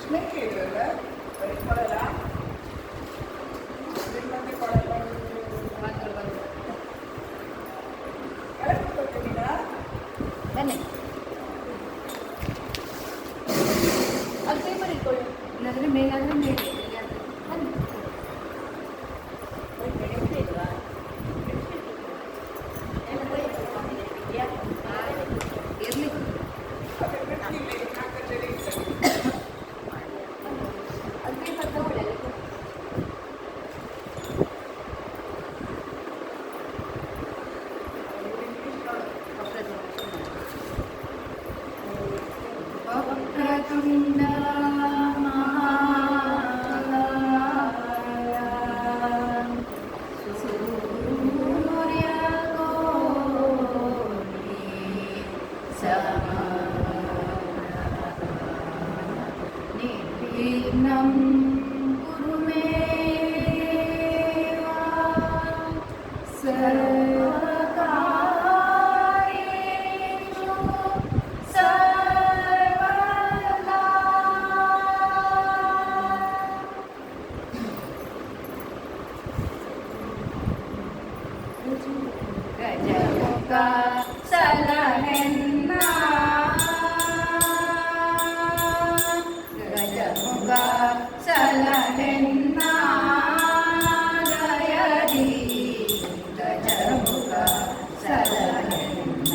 ಕೃಷ್ಣಕ್ಕೆ ಇದ್ರಲ್ಲ ಕೊಡಲ್ಲ ಮತ್ತೆ ಕೊಡಲ್ಲ ಬನ್ನಿ ಅದು ಪೇಪರ್ ಇಟ್ಕೊಳ್ಳಿ ಇಲ್ಲಾಂದರೆ ಮೇಲಾದರೆ ಮೇಲೆ ಬನ್ನಿ ಇರಲಿ ಅದು ಪೇಪರ್ ತಗೊಳ್ಳಿ ಅಲ್ಲಿ ವಕ್ರತುಂಡ ಮಹಾಕಾಯ ಸೂರ್ಯಕೋಟಿ ನಿರ್ವಿಘ್ನಂ ಕುರು ಮೇ ದೇವ ಸರ್ವಕಾರ್ಯೇಷು ಸರ್ವದಾ ಗಜಮುಖ ಸಲಹೆನ್ನ ಗಜಮುಖ ಸಲಹೆನ್ನ ದಯದಿ ಗಜಮುಖ ಸಲಹೆನ್ನ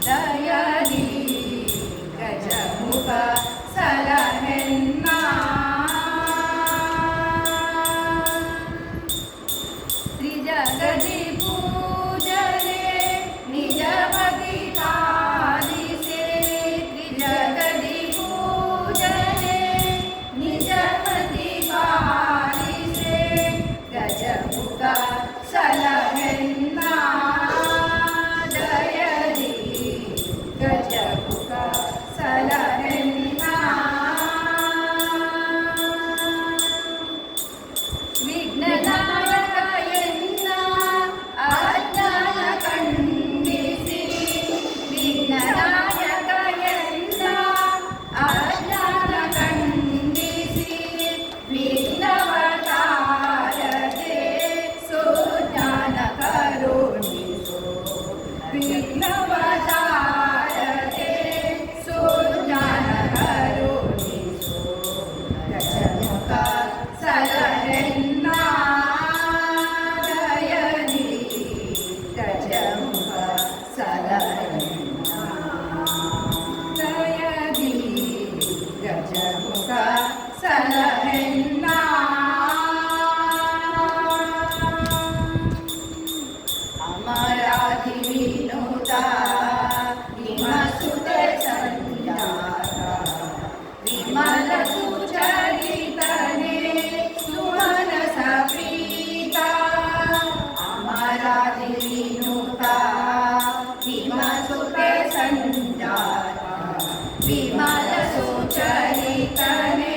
ದಯದಿ ಗಜಮುಖ ಸಲಹೆನ್ನ ತ್ರಿಜಗದಿ ಪೂಜನೆ ನಿಜಮತಿ ಪಾಲಿಸೆ ತ್ರಿಜಗದಿ ಪೂಜನೆ ನಿಜಮತಿ ಪಾಲಿಸೆ ಗಜಮುಖ ಸಲಹೆನ್ನ ದಯದಿ ಗಜಮುಖ ಸಲಹೆನ್ನ ವಿಘ್ನನಾಯಕ ಎನ್ನ ಅಜ್ಞಾನ ಖಂಡಿಸಿ ವಿಘ್ನನಾಯಕ ಎನ್ನ ಅಜ್ಞಾನ ಖಂಡಿಸಿ ವಿಘ್ನವತಾರತೆ ಸುಜ್ಞಾನ ಕರುಣಿಸು ವಿಘ್ನವತಾರತೆ ಸುಜ್ಞಾನ ಕರುಣಿಸು ಗಜಮುಖ ಸಲಹೆನ್ನ ದಯದಿ ಗಜಮುಖ ಸಲಹೆನ್ನ ದಯದಿ ಗಜಮುಖ ಸಲಹೆನ್ನ ಅಮರಾಧಿ ವಿನೋದ ಹಿಮಸುತೆ ಸಂಜಾತ ವಿಮಲ ಸುಚರಿತನೆ ಸುಮನಸ ಪ್ರೀತ ಅಮರಾಧಿ ವಿನೋದ ಹಿಮಸುತೆ ಸಂಜಾತ ವಿಮಲ ಸುಚರಿತನೆ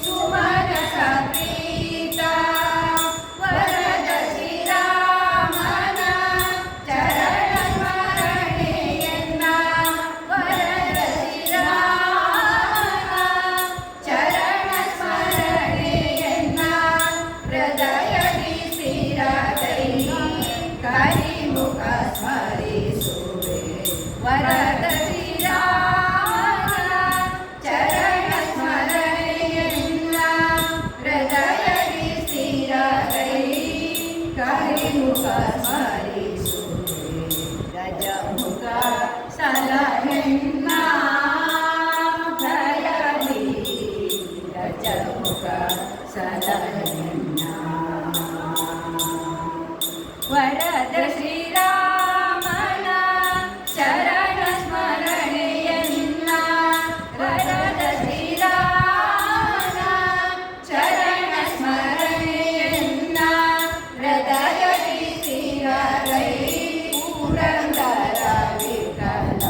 ಸುಮನಸ ಪ್ರೀತ ವರದ ಶ್ರೀರಾಮನ ಚರಣ ಸ್ಮರಣೆಯನ್ನ ವರದ ಶ್ರೀರಾಮನ ಚರಣ ಸ್ಮರಣೆಯನ್ನ ಹೃದಯದಿ ಸ್ಥಿರಗೈ ಕರಿಮುಖ ಸ್ಮರಿಸುವೆ ವರದ ಶ್ರೀರಾಮನ ಚರಣ ಸ್ಮರಣೆಯನ್ನ ಹೃದಯದಿ ಸ್ಥಿರಗೈ ಕರಿಮುಖ ಸ್ಮರಿಸುವೆ ಗಜಮುಖ ಸಲಹೆನ್ನ ದಯದಿ ಗಜಮುಖ ಸಲಹೆನ್ನ ವರದ ಶ್ರೀರಾಮನ ಚರಣ ಸ್ಮರಣೆಯನ್ನ ವರದ ಶ್ರೀರಾಮನ ಚರಣ ಸ್ಮರಣೆಯನ್ನ ಹೃದಯದಿ ಸ್ಥಿರಗೈ ಪುರಂದರ ವಿಠಲ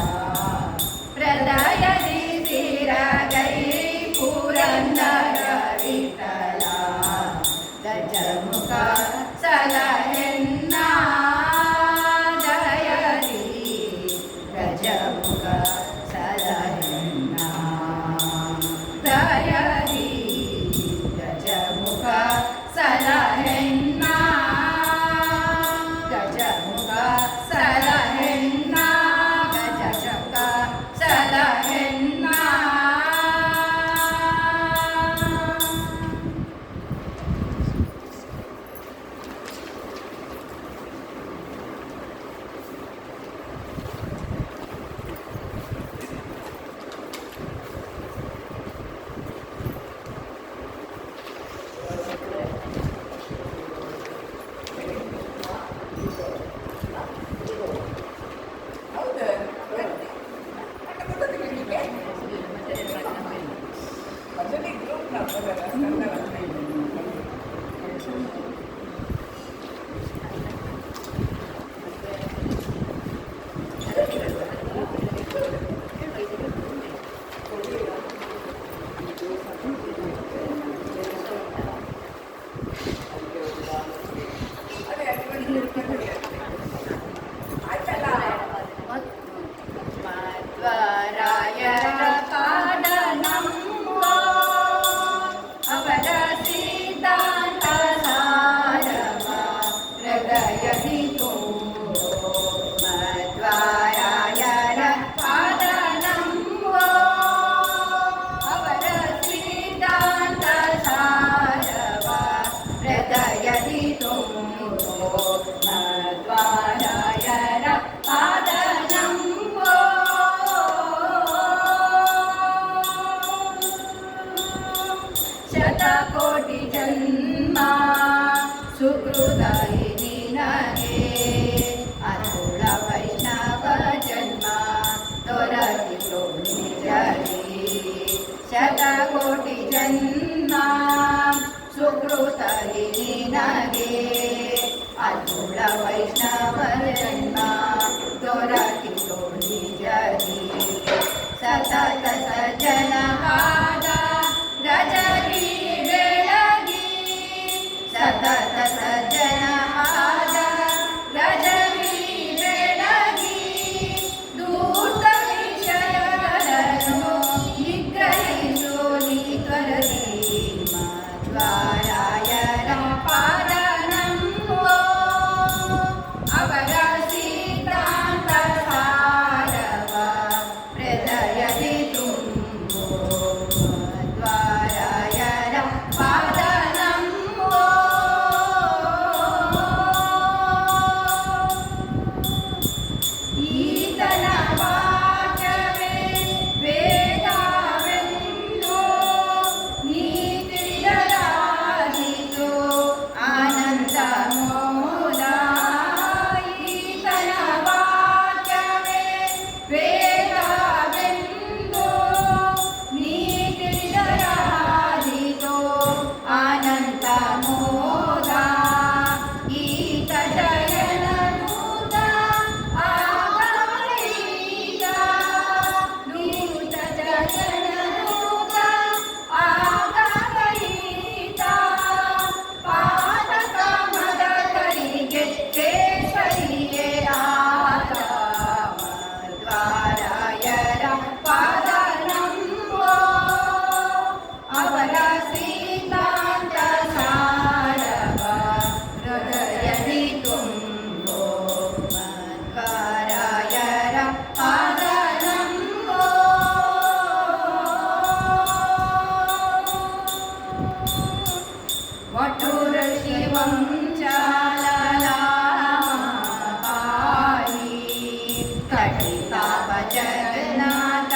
जगन्नाथ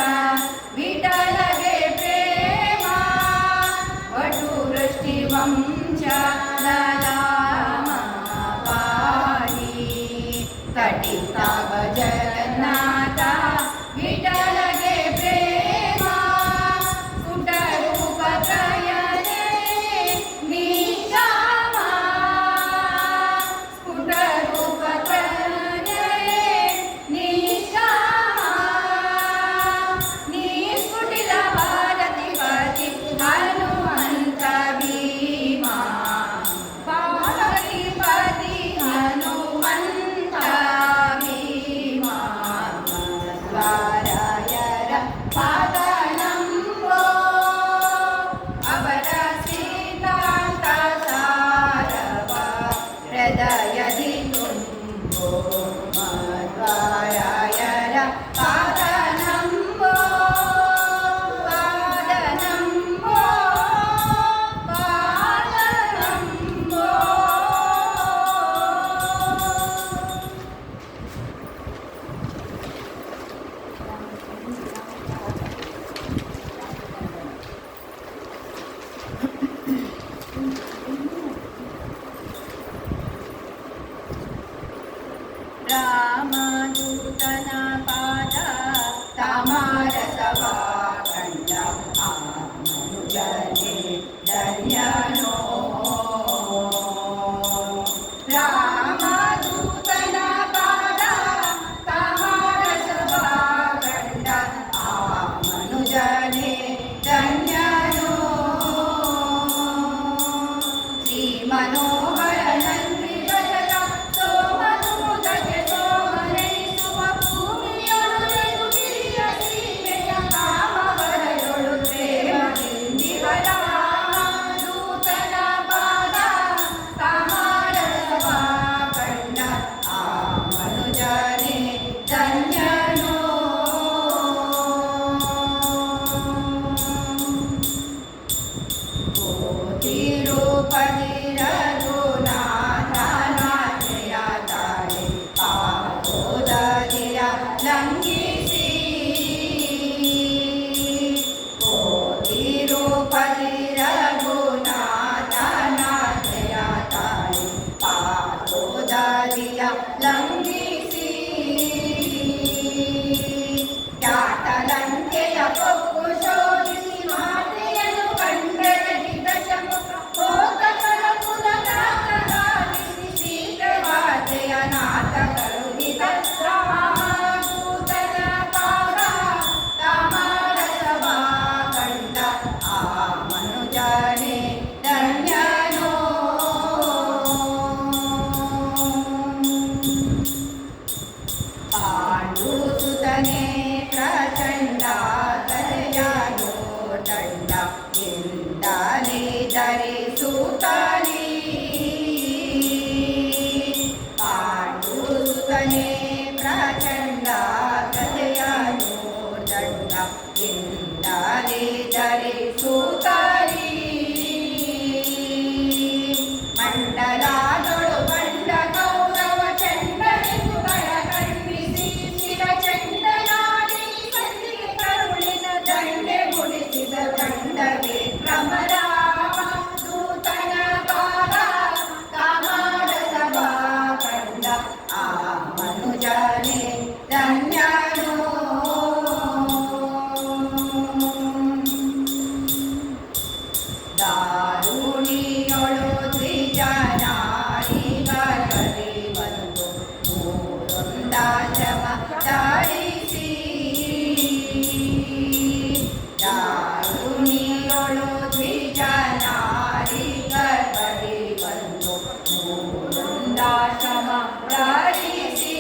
विठ्ठलगे प्रेम वटुवृष्टिवंश ललामा पाहि कटिताव जगन्नाथ विठ्ठलगे प्रेम स्फुटरूपत्रयने निशामा स्फुटरूपत्रयने निशामा निस्फुटित भारतीपति हनुमन्त भीमा भारतीपति हनुमन्त भीमा मध्वारायर पादनम्बो अवर सीतान्त सारव हृदयदि तुम्बो मध्वारायर पादनम्बो पादनम्बो पादनम्बो रामदूतन पाद तामरसवा कंड आमनुजने धन्यनो रामदूतन पाद तामरसवा कंड आमनुजने धन्यनो श्री मनोहर नंदी भजत सोमदूतके सोमनैಸುವ ಭೂಮಿಯೊಳು ಗಿರಿಯ ಸೀಮೆಯ ಕಾಮವರಯೊಳು ಪ್ರೇಮದಿಂದಿವರ ರಾಮದೂತನ ಪಾದ ತಾಮರಸವ ಕಂಡ ಆ ಮನುಜನೇ ಧನ್ಯನೋ ಲಂಘಿಸಿ ತಿರುಪತಿ ರಘುನಾಥನ ಜಯ ತಾಳಿ ಪಾದೋದರಿಯ ಲಂಘಿಸಿ ಖ್ಯಾತಲಂಕೆಯ ಕೊಕ್ಕು ಶೋಧಿಸಿ ಮಾತೆಯನ್ನು ಕಂಡರಗಿದ ಶಮುಖ ಹೋತಕರ ಕುಲನಾಥಗಾಲಿಸಿ ಶೀಘ್ರವಾದೆಯ ನಾಥ ಕರುಣಿದ ರಾಮದೂತನ ಪಾದ ತಾಮರಸವ ಕಂಡ ಆ ಮನುಜನೇ ಧನ್ಯನೋ ಪಾಂಡುಸುತನೇ ಪ್ರಚಂಡ ತಲೆಯಾನೋ ದಂಡ ಇಂದಲೇ ಧರಿಸುತ್ತಲೀ ಪಾಂಡುಸುತನೇ ಪ್ರಚಂಡ ತಲೆಯಾನೋ ದಂಡ ಇಂದಲೇ ಧರಿಸುತ್ತಲೀ ಮಂಡಲಾದೊಳು ಬಂಡ ಕೌರವ ಚಂಡನಿಗುಗಳ ಖಂಡಿಸಿ ಶಿರ ಚಂಡನಾಡಿ ಸಂಧಿಗೆ ಕರುಳಿನ ದಂಡೆ ಗುಡಿಸಿದ ಗಂಡ ವಿಕ್ರಮ ರಾಮ ದೂತನ ಪಾದ ತಾಮರಸವ ಕಂಡ ಆ ಮನುಜನೇ ಧನ್ಯನೋ ದಾರುಣಿಯೊಳು ದ್ವಿಜನಾರಿಗರಲ್ಲಿ ಬಂದು ಮೂರೊಂದಾಶ್ರಮ ಧಾರಿಸಿ ದಾರುಣಿಯೊಳು ದ್ವಿಜನಾರಿಗರಲ್ಲಿ ಬಂದು ಮೂರೊಂದಾಶ್ರಮ ಧಾರಿಸಿ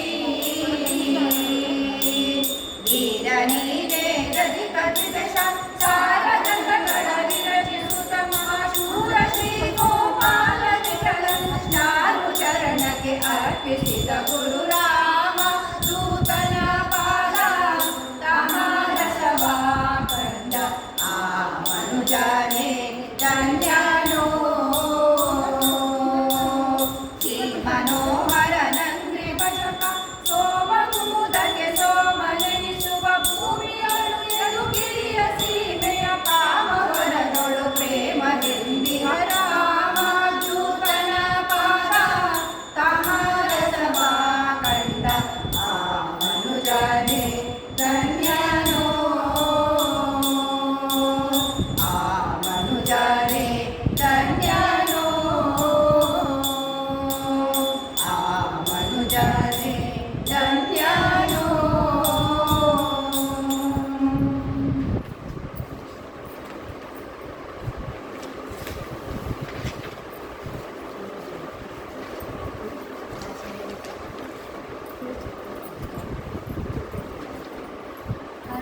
ವೀರನೀನೇ ಗತಿ ಕಥಿತ ಸಾರಗಂಗಗಳ ವಿರಚಿಸುತ್ತ ಮಹಾಶೂರ ಶ್ರೀ ಗೋಪಾಲ ವಿಠಲನ ಚಾರು ಚರಣಕ್ಕೆ ಅರ್ಪಿಸಿದ ಗುರು ರಾಮ ದೂತನ ಪಾದ ತಾಮರಸವ ಕಂಡ ಆ ಮನುಜನೇ ಧನ್ಯನೋ ಶ್ರೀ ಮನೋಹರ ನಂದಿ ಭಜಕ ಸೋಮಕೂದಕ್ಕೆ ಸೋಮನೆನಿಸುವ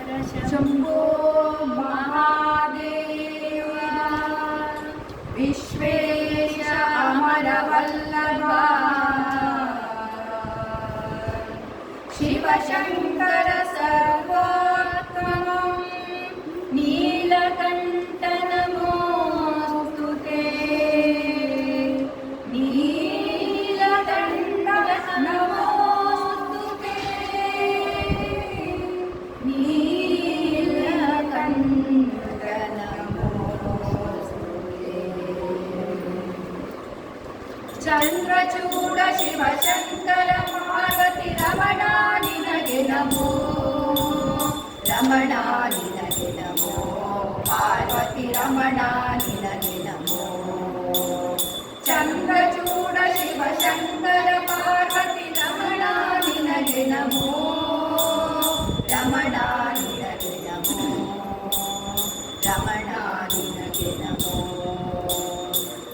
शम्भो महादेव विश्वेश अमरवल्लभा शिवशङ्कर सर्वोत्तमं नीलकण्ठ नमोऽस्तु ते नीलकण्ठ नमोऽस्तु ते नीलकण्ठ नमोऽस्तु ते चन्द्रचूड शिवशङ्कर पार्वती रमणा निनगे नमो रमणा निनगे नमो पार्वती रमणा निनगे नमो चन्द्रचूड शिवशङ्कर पार्वती रमणा निनगे नमो रमणा निनगे नमो रमणा निनगे नमो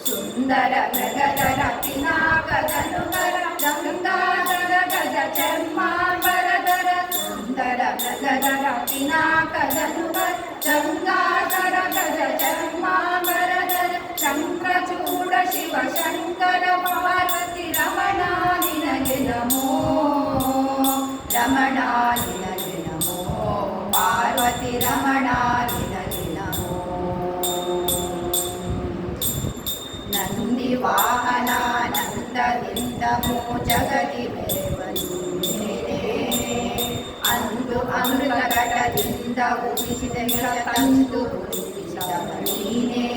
सुन्दर मृगधर पिनाकधनुकर गङ्गाधर गज चर्माम्बरधर सुन्दर मृगधर पिनाकधनुकर गङ्गाधर गज चर्माम्बरधर चन्द्रचूड शिवशङ्कर पार्वती रमणा निनगे नमो रमणा निनगे नमो पार्वती रमणा निनगे नमो ನಂದಿ ವಾಹನ ನಂದದಿಂದಮೋ ಜಗದಿ ಮೆರೆವನು ನೀನೇ ಅಂದು ಅಮೃತ ಘಟದಿಂದ ಉದಿಸಿದ ತಂದು ಉದಿಸಿದವ ನೀನೇ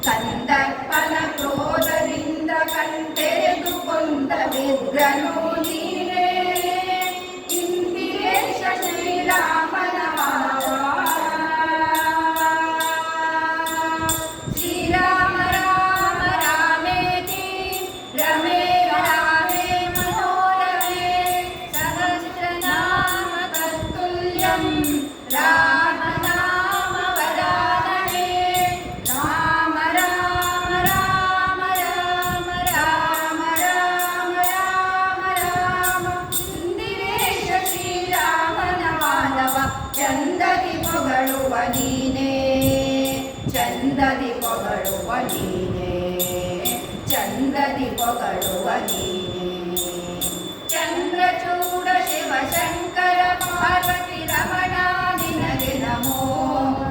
ಕಂದಪ್ಪನ ಕ್ರೋಧದಿಂದ ಕಣ್ತೆರೆದು ಕೊಂದ ವಿಗ್ರನು ನೀನೇ ಇಂದಿರೇಶ ಶ್ರೀರಾಮನ ಮಾವ राम नाम वरानने राम राम राम राम राम राम राम राम इंदिरेश श्रीरामन माधव चंददि पೊಗಳುವ ನೀನೇ ಚಂದದಿ ಪೊಗಳುವ ನೀನೇ ಚಂದದಿ ಪೊಗಳುವ ನೀನೇ ಚಂದ್ರಚೂಡ ಶಿವಶಂಕರ ಪಾರ್ವತಿ ರಮಣ ನಿನಗೆ ನಮೋ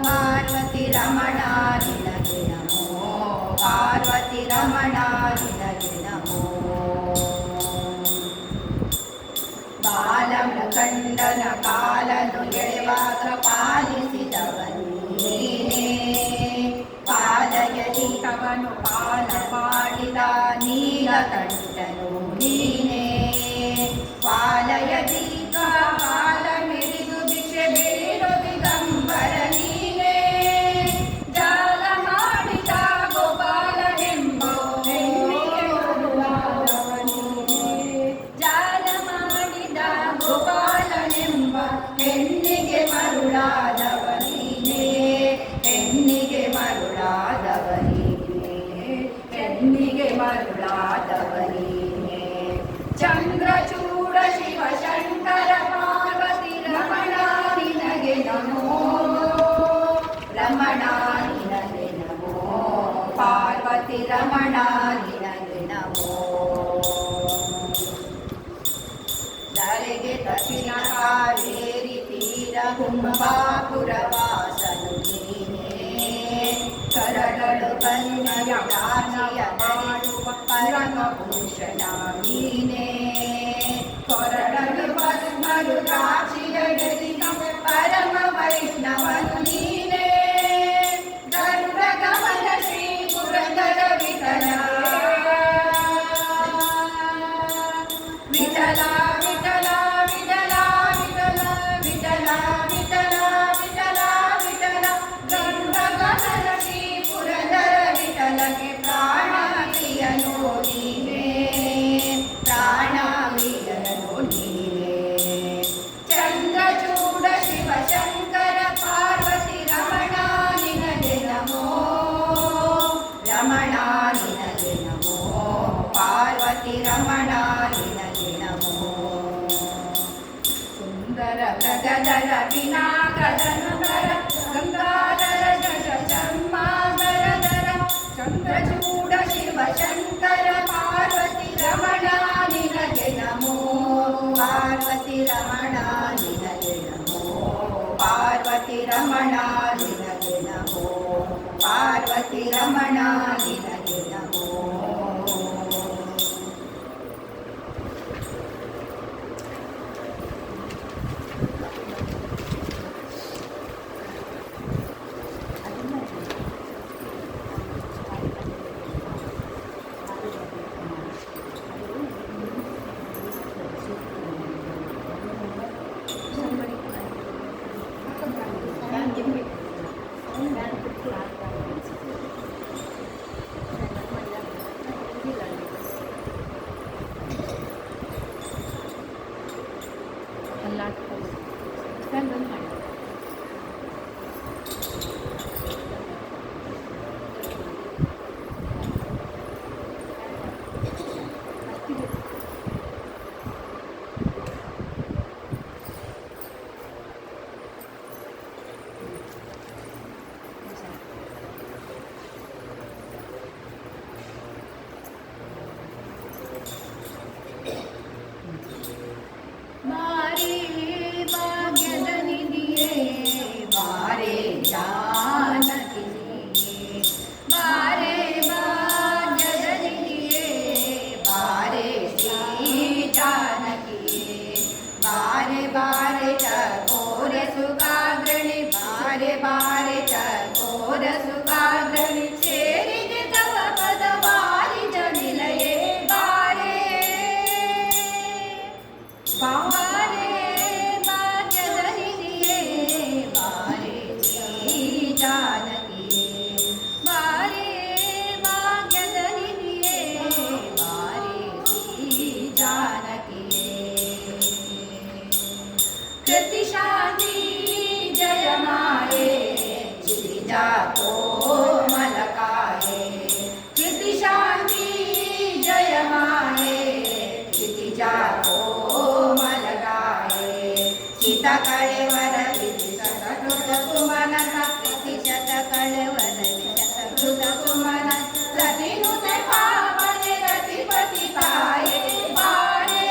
ಪಾರ್ವತಿ ರಮಣ ನಿನಗೆ ನಮೋ ಪಾರ್ವತಿ ರಮಣ ನಿನಗೆ ನಮೋ ಬಾಲಮೃಕಂಡನ ಕಾಲನು ಎಳೆವಾಗ ಪಾಲಿಸಿದವನು ನೀನೇ ಪಾಲಯಲಿಕವನು ಪಾಲ ಮಾಡಿದ ನೀಲಕಂಠನು ನೀನೇ ಪಾಲಯದೀಕ ಪಾಲ ಮಿಡಿದು ದಿಶೆ ಬೇಡು ದಿಗಂಬರ ನೀನೇ ಜಾಲ ಮಾಡಿದ ಗೋಪಾಲನೆಂಬ ಹೆಣ್ಣಿಗೆ ಮರುಳಾದವ ನೀನೇ ಜಾಲ ಮಾಡಿದ ಗೋಪಾಲನೆಂಬ ಹೆಣ್ಣಿಗೆ ಮರುಳಾದವ ನೀನೇ ಹೆಣ್ಣಿಗೆ ಮರುಳಾದವ ನೀನೇ ಹೆಣ್ಣಿಗೆ ಮರುಳಾದವ ನೀನೇ ಚಂದ್ರಚೂಡ ಶಿವಶಂಕರ ಪಾರ್ವತಿ ರಮಣ ನಿನಗೆ ನಮೋ ರಮಣ ನಿನಗೆ ನಮೋ ಪಾರ್ವತಿ ರಮಣ ನಿನಗೆ ನಮೋ ಧರೆಗೆ ದಕ್ಷಿಣ ಕಾವೇರಿ ತೀರ ಕುಂಭಾಪುರ ವಾಸನು ನೀನೇ ಕರಡಳು ಕನ್ಯಯ ದಾಸಿಯ ಧರಿಸುವ ಪರಮ ಭೂಷಣ ನೀನೇ ಕೊರಡಲು ಭಸ್ಮರು ದ್ರಾಕ್ಷಿಯ ಗೆದಿದ ಪರಮ ವೈಷ್ಣವನು ನೀನೇ ಗರುಡ ಗಮನ ಶ್ರೀ ಪುರಂದರ ವಿಠಲ ವಿಠಲ ವಿಠಲ ವಿಠಲ ವಿಠಲ ವಿಠಲ ವಿಠಲ ವಿಠಲ ವಿಠಲ ಗರುಡ ಗಮನ ಶ್ರೀ ಪುರಂದರ ವಿಠಲಕ್ಕೆ ಪ್ರಾಣ ಪ್ರಿಯನು ನೀನೇ ಪ್ರಾಣ ಪ್ರಿಯನು ನೀನೇ ಚಂದ್ರಚೂಡ ಗಂಗಾಧರ ವಿನಾಗದನುಧರ ಗಂಗಾಧರ ಜಶ ಚರ್ಮಾಗರಧರ ಚಂದ್ರಚೂಡ ಶಿವ ಶಂಕರ ಪಾರ್ವತಿ ರಮಣ ನಿನಗೆ ನಮೋ ಪಾರ್ವತಿ ರಮಣ ನಿನಗೆ ನಮೋ ಪಾರ್ವತಿ ರಮಣ ನಿನಗೆ ನಮೋ ಪಾರ್ವತಿ ರಮಣ ನಿನಗೆ ನಮೋ. ಬಾರೆ ಭಾಗ್ಯದ ನಿಧಿಯೇ ಬಾರೆ ಜಾನಕಿಯೇ ಬಾರೆ ಭಾಗ್ಯದ ನಿಧಿಯೇ ಬಾರೆ ಶ್ರೀ ಜಾನಕಿಯೇ ಬಾರೆ ಬಾರೆ ಚಕೋರ ಸುಖಾಗ್ರಣಿ ಬಾರೆ ಬಾರೆ ಚಕೋರ ಸುಖಾಗ್ರಣಿ ಸೇರಿದೆ ತವ ಪದ ಬಾರಿದ ನಿಲಯೇ ಬಾರೆ ಬಾರೆ ಭಾಗ್ಯದ ನಿಧಿಯೇ ಬಾರೆ ಶ್ರೀ ಜಾನಕಿಯೇ ಬಾರೆ ಭಾಗ್ಯದ ನಿಧಿಯೇ ಬಾರೆ ಶ್ರೀ ಜಾನಕಿಯೇ. ಕೃತಿ ಶಾಂತಿ ಜಯ ಮಾಯೆ ಕ್ಷಿತಿಜಾ ಕೋಮಲಕಾಯೆ ಕೃತಿ ಶಾಂತಿ ಜಯ ಮಾಯೆ ಕ್ಷಿತಿಜಾ ಚಿತ ಕಳೆವರ ಶತಕೃತ ಸುಮನ ಸಪ್ತಿ ಶತ ಕಳೆವರ ಶತಕೃತ ಸುಮನ ರತಿನುತ ಪಾವನೆ ರತಿಪತಿ ತಾಯೇ ಬಾರೆ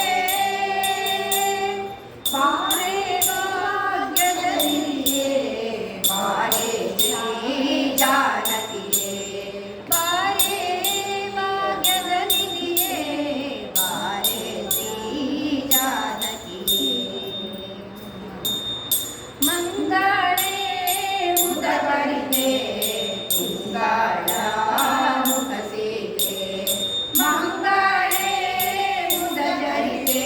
ಬಾರೆ ಭಾಗ್ಯದ ನಿಧಿಯೇ ಬಾರೆ ಶ್ರೀ ಜಾನಕಿಯೇ ಬಾರೆ ಭಾಗ್ಯದ ನಿಧಿಯೇ ಬಾರೆ ಶ್ರೀ ಜಾನಕಿಯೇ. ಮಂಗಳೇ ಉದಕರಿತೆ ತಿಂಗಳ ಮುಖ ಸೀತೆ ಮಂಗಳೇ ಉದಕರಿತೆ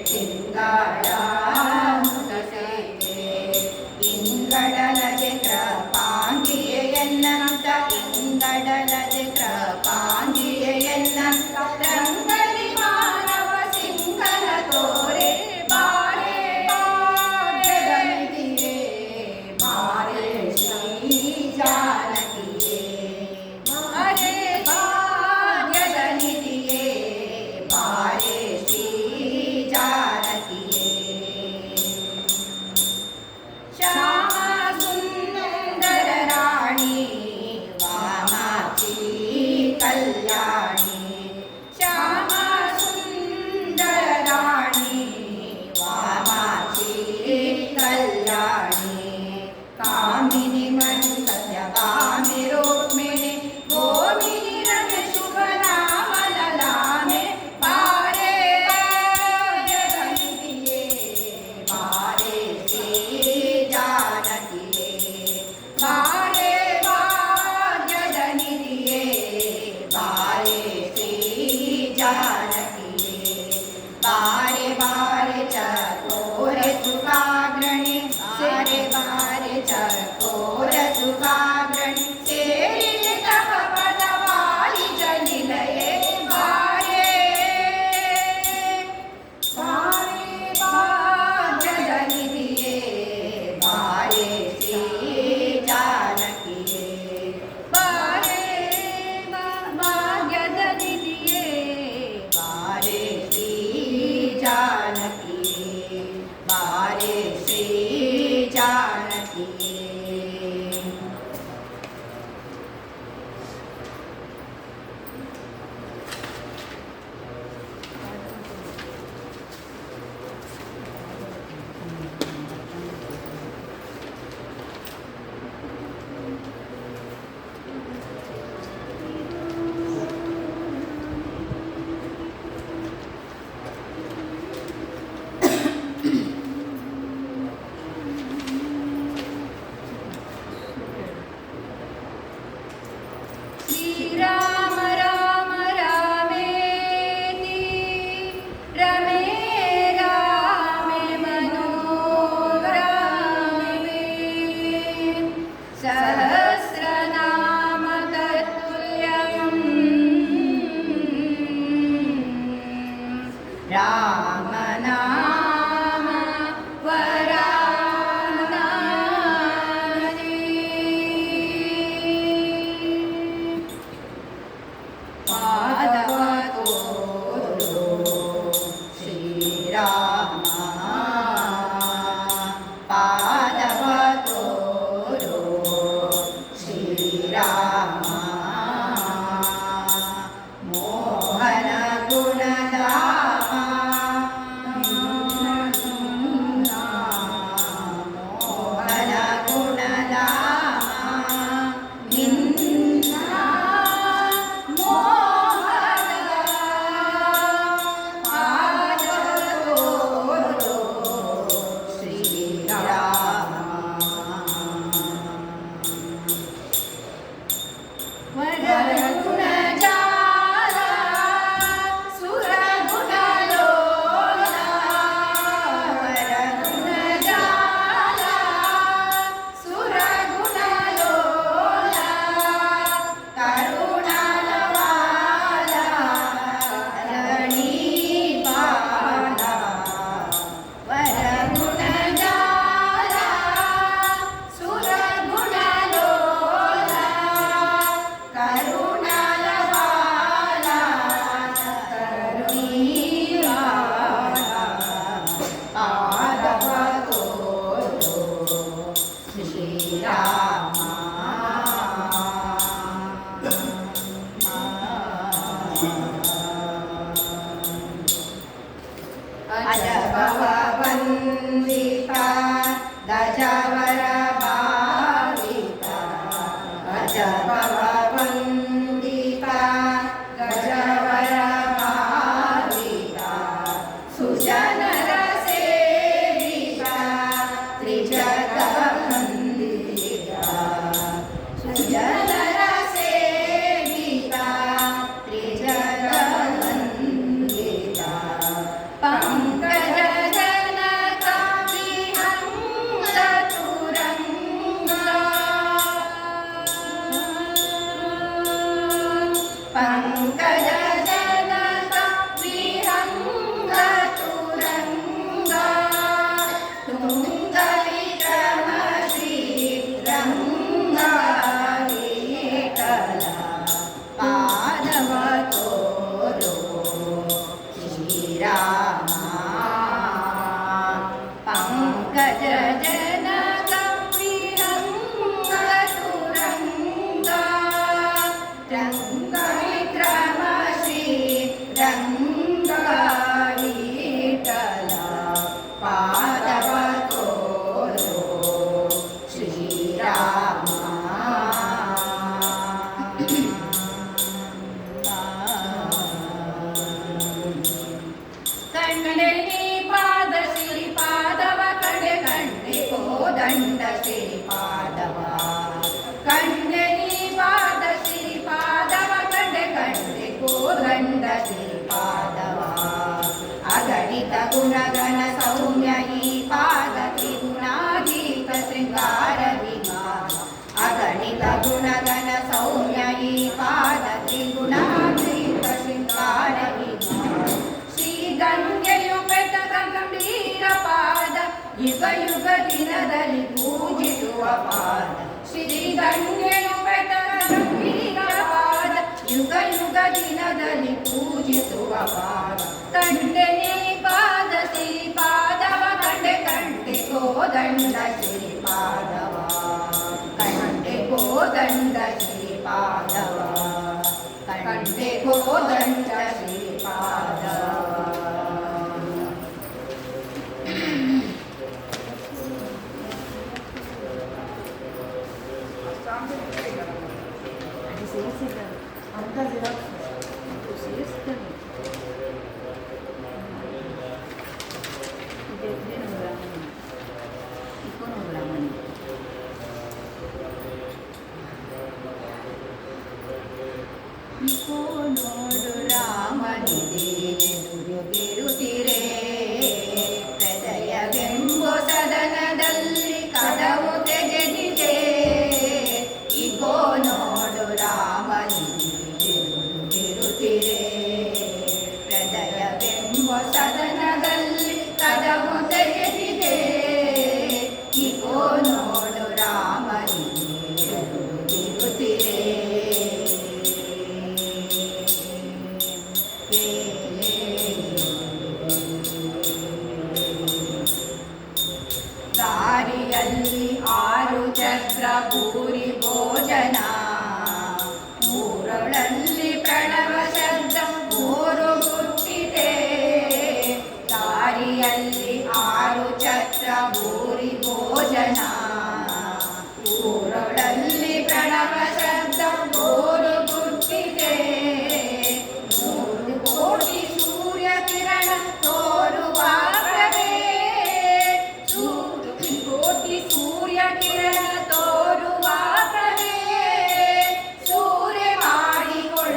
ತಿಂಗಳ ಮುಖ ಸೀತೆ ಇಂಗಡಲದೆ ಕೃಪಾಂಗಿಯೇ ಎನ್ನಂತ ಇಂಗಡಲದೆ ಕೃಪಾಂಗಿಯೇ ಎನ್ನಂತ ರಂಗಲಿ ಮಾನವ ಸಿಂಗಲ ತೋರೆ ಬಾರೆ ಭಾಗ್ಯದ ನಿಧಿಯೇ ಬಾರೆ ಶ್ರೀ ಜಾನಕಿಯೇ ಬಾರೆ ಭಾಗ್ಯದ ನಿಧಿಯೇ ಬಾರೆ ಶ್ರೀ ಜಾನಕಿಯೇ. ಶ್ಯಾಮ ಗಜವರ ಭಾವಿತ ಗಜಭವ ವಂದಿತ ಗಜವರ ಭಾವಿತ ಸುಜನರ ಸೇವಿತ ತ್ರಿಜಗ ವಂದಿತ ಸುಜನರ ಸೇವಿತ ತ್ರಿಜಗ ವಂದಿತ ಪಂಕಜ ಜನಕ ವಿಹಂಗ ತುರಂಗ ಪಂಕಜ ಜನಕ ವಿಹಂಗ ತುರಂಗ ತುಂಗ ವಿಕ್ರಮ ಶ್ರೀ ರಂಗ ವಿಠಲ ಪಾದವ ತೋರೋ ಶ್ರೀರಾಮ ಪಂಕಜ ಜನಕ ವಿಹಂಗ ತುರಂಗ ರಂಗ ವಿಕ್ರಮ ಶ್ರೀ ರಂಗ ವಿಠಲ ಪಾದವ ತೋರೋ ಶ್ರೀರಾಮ ಕಂಡೆ ನೀ ಪಾದ ಶ್ರೀ ಪಾದವ ಕಂಡೆ ಕಂಡೆ ಕೋದಂಡ ಶ್ರೀ ಪಾದವ ಕಂಡೆ ನೀ ಪಾದ ಶ್ರೀ ಪಾದವ ಕಂಡೆ ಕಂಡೆ ಕೋದಂಡ ಶ್ರೀ ಪಾದವ ಅಗಣಿತ ಗುಣಗಣ ಸೌಮ್ಯ ಈ ಪಾದ ತ್ರಿಗುಣಾಧೀತ ಶೃಂಗಾರ ವಿಮಾನ ಅಗಣಿತ ಗುಣಗಣ ಸೌಮ್ಯ ಈ ಪಾದ ತ್ರಿಗುಣಾಧೀತ ಶೃಂಗಾರ ವಿಮಾನ ಶ್ರೀ ಗಂಗೆಯು ಪೆಟ್ಟ ಗಂಭೀರ ಪಾದ ಯುಗ ಯುಗ ದಿನದಲ್ಲಿ ಪೂಜಿಸುವ ಪಾದ ಶ್ರೀ ಗಂಗೆಯು ಪೆಟ್ಟ ಗಂಭೀರ ಪಾದ ಯುಗ ಯುಗ ದಿನದಲ್ಲಿ ಪೂಜಿಸುವ ಪಾದ ಕಂಡೆ ನೀ ಪಾದ ಶ್ರೀ ಪಾದವ ಕಂಡೆ ಕಂಡೆ ಕೋದಂಡ ಶ್ರೀ ಪಾದವ ಕಂಡೆ ಕೋದಂಡ ಶ್ರೀ ಪಾದವ ಕಂಡೆ ಕೋದಂಡ ಶ್ರೀ ಪಾದವ ನೋಡು ರಾಮನಿದೆ ದುರುಗಿರುತ್ತಿರೆ ಹೃದಯವೆಂಬ ಸದನದಲ್ಲಿ ಕದವು ತೆಗೆದಿದೆ ಇಗೋ ನೋಡು ರಾಮನಿದೆ ದುರುಗಿರುತ್ತಿರೆ ಹೃದಯವೆಂಬ ಸದನದಲ್ಲಿ ಕದವು ತೆಗೆದಿದೆ ಇಗೋ ನೋಡು ರಾಮನಿದೆ ದುರುಗಿರುತ್ತಿರೆ ದಾರಿಯಲ್ಲಿ ಆರು ಚಕ್ರ ಭೂರಿ ಭೋಜನ ಊರೊಳಲ್ಲಿ ಪ್ರಣವ ಶಬ್ದ ಮೂರು ಗುಟ್ಟಿದೆ ದಾರಿಯಲ್ಲಿ ಆರು ಚಕ್ರ ಭೂರಿ ಭೋಜನ ಊರೊಳಲ್ಲಿ ಪ್ರಣವ ಶಬ್ದ ಮೂರು ಗುಟ್ಟಿದೆ 100 ಕೋಟಿ ಸೂರ್ಯ ಕಿರಣ ತೋರುವ ಕೋಟಿ ಸೂರ್ಯ ಕಿರಣ ತೋರುವ ಸೂರ್ಯ ಮಾಡಿಕೊಳ್ಳ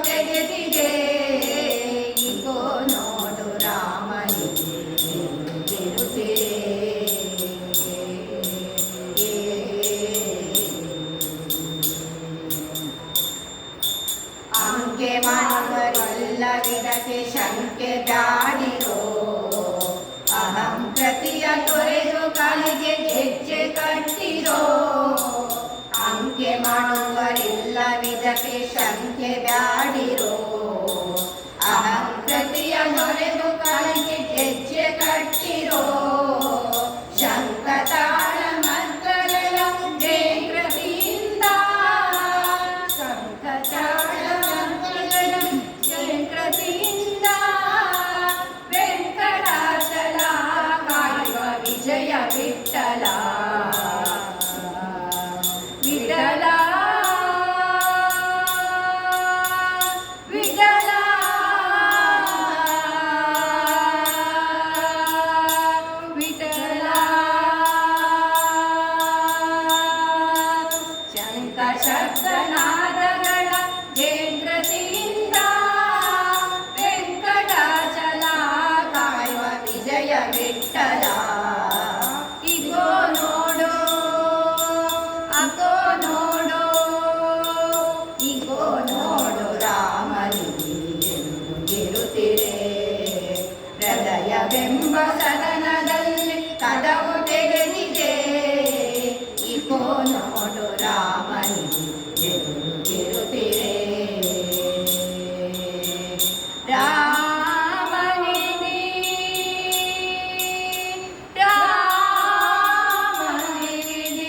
ತೆಗೆದಿದೆ ಇಗೋ ನೋಡು ರಾಮನಿರುತ್ತಿರೆ ಅಂಕೆ ಮಾಡುವರಿಲ್ಲವಿದಕ್ಕೆ ಶಂಕೆ ಬ್ಯಾಡಿರೋ ಅಹಂ ಪ್ರತಿಯ ತೊರೆದು ಕಾಲಿಗೆ ಗೆಜ್ಜೆ ಕಟ್ಟಿರೋ ಅಂಕೆ ಮಾಡುವರಿಲ್ಲವಿದಕ್ಕೆ ಶಂಕೆ ಬ್ಯಾಡಿರೋ ಅಹಂ ಪ್ರತಿಯ ತೊರೆದು ಕಾಲಿಗೆ ಗೆಜ್ಜೆ ಕಟ್ಟಿರೋ ಶಂಕತಾಳ ಮಂತ್ರಗಳ ಜಯಂಕೃತಿಯಿಂದ ಶಂಕತಾಳ ಮಂತ್ರಗಳ ಜಯಂಕೃತಿಯಿಂದ ವೆಂಕಟಾಚಲ ಕಾಯುವ ವಿಜಯ ವಿಠಲ ವಿಠಲ ವಿಠಲ ವಿಠಲ ಶಂಕ ಶಬ್ದನಾದಗಳ ಜಯಂಕೃತಿಯಿಂದ ವೆಂಕಟಾಚಲ ಕಾಯುವ ವಿಜಯ ವಿಠಲ ಇಗೋ ನೋಡು ಅಗೋ ನೋಡು ಇಗೋ ನೋಡು ರಾಮನಿರುತ್ತಿರೆ ಹೃದಯವೆಂಬ ಸದನದಲ್ಲಿ ಕದವು ತೆಗೆದಿದೆ ಇಗೋ ನೋಡು ರಾಮನಿರುತ್ತಿರೆ ರಾಮನಿಧಿ ರಾಮನಿಧಿ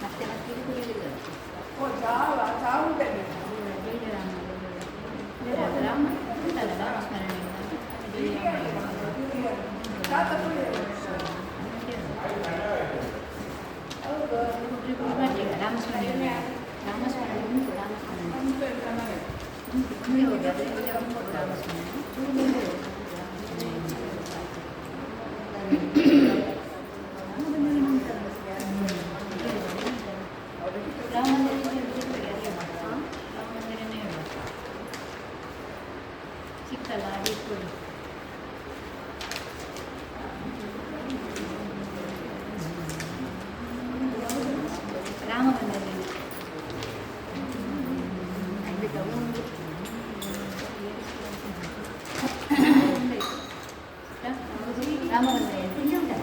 ಮತ್ತೆ ಮತ್ತೆ ಕುಡಿಯುವುದಿಲ್ಲ ಓ ಜಾವ ಚಾವುಂಟನೆ ರಾಮ ಉಂಟಲ್ಲ ರಾಮಸ್ಮರಣೆ ತಾತ ಕುಡಿಯೋದು ಹೌದು ರಾಮಸ್ಮರಣೆ ರಾಮಸ್ಮರಣೆ ಉಂಟು ರಾಮಸ್ಮರಣೆ ಮುಂದೆ ಚೆನ್ನಾಗಿ ಮುಂದೆ ಹೋಗಿ ಅದರಲ್ಲಿ ಉಂಟು ರಾಮಸ್ಮರಣೆ ಸಿಕ್ಕಲ್ಲ ಅದೇ ಕೊಡಿ ರಾಮ ಬಂದಲ್ಲಿ ರಾಮ ಬಂದರೆ ಇಲ್ಲ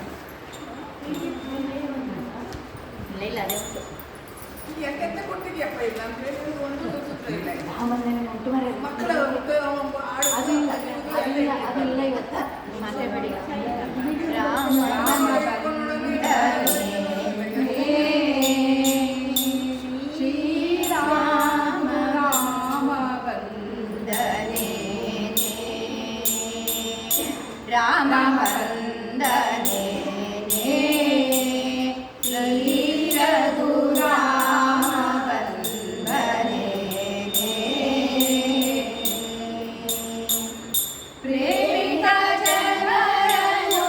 ಇಲ್ಲ ಅದೇ ಉಂಟು ಯಾಕೆಂತ ಕೊಟ್ಟಿದ್ಯಪ್ಪ ಇಲ್ಲ ಅಂದ್ರೆ ಒಂದು ಸೂತ್ರ ಇಲ್ಲ ರಾಮ ಬಂದರೆ ಉಂಟು ಮರ ಮಕ್ಕಳ ಅದು ಇಲ್ಲ ಅದಿಲ್ಲ ಅದಿಲ್ಲ ಇವತ್ತು ಮಾತಾಡಬೇಡಿ ರಾಮ ಶ್ರೀರಾಮ ರಾಮ ವಂದನೆ ರಾಮ ವಂದನೆ ಶ್ರೀರಘು ರಾಮ ವಂದನೆ ಪ್ರೇಮಿತ ಜನರನ್ನು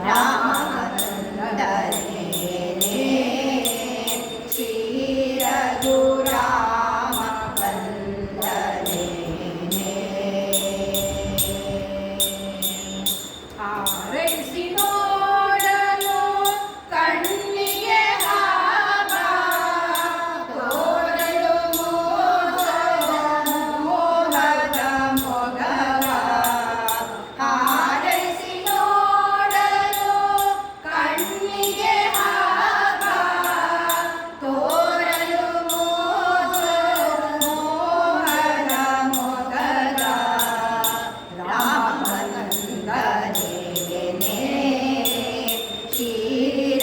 ರಾಮ ಬಂದರೇನೆ ಶ್ರೀ ರಘುರಾಮ ಬಂದರೇನೆ ಹಾರೈಸಿ ನೋಡಲು ಕಣ್ಣಿಗೆ ಹಾಗ ತೋರಲು ಮೋಹದ ಮೊಗವ ಹಾರೈಸಿ ನೋಡಲು ಕಣ್ಣಿಗೆ ಹಾಗ ತೋರಲು ಮೋಹದ ಮೊಗವ ರಾಮ ಬಂದರೇನೆ ಶ್ರೀ